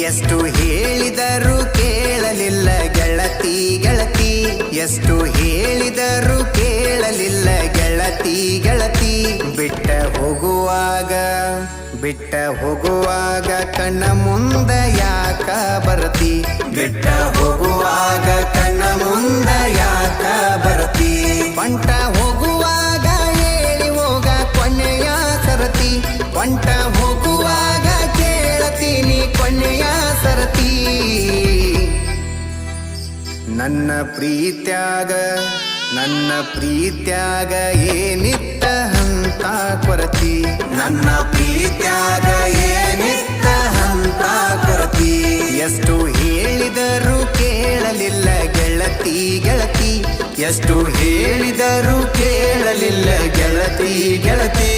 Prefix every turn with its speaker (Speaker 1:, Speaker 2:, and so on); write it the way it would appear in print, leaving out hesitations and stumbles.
Speaker 1: ಎಷ್ಟು ಹೇಳಿದರೂ ಕೇಳಲಿಲ್ಲ ಗೆಳತಿ ಗೆಳತಿ, ಎಷ್ಟು ಹೇಳಿದರೂ ಕೇಳಲಿಲ್ಲ ಗೆಳತಿ ಗೆಳತಿ. ಬಿಟ್ಟ ಹೋಗುವಾಗ ಕಣ್ಣ ಮುಂದ ಯಾಕ ಬರ್ತಿ, ಬಿಟ್ಟ ಹೋಗುವಾಗ ಕಣ್ಣ ಮುಂದ ಯಾಕ ಬರ್ತಿ. ಪಂಟ ಹೋಗುವಾಗ ಹೇಳಿ ಹೋಗ ಕೊನೆಯ ಸರತಿ, ಪಂಟ ಹೋಗುವಾಗ ಕೇಳತೀನಿ ಕೊನೆಯ ಸರತಿ. ನನ್ನ ಪ್ರೀತ್ಯಾಗ ಏನಿತ್ತ ಹಂತ ಕೊರತಿ, ನನ್ನ ಪ್ರೀತ್ಯಾಗ ಏನಿತ್ತ ಹಂತ ಕೊರತಿ. ಎಷ್ಟು ಹೇಳಿದರೂ ಕೇಳಲಿಲ್ಲ ಗೆಳತಿ ಗೆಳತಿ, ಎಷ್ಟು ಹೇಳಿದರೂ ಕೇಳಲಿಲ್ಲ ಗೆಳತಿ ಗೆಳತಿ.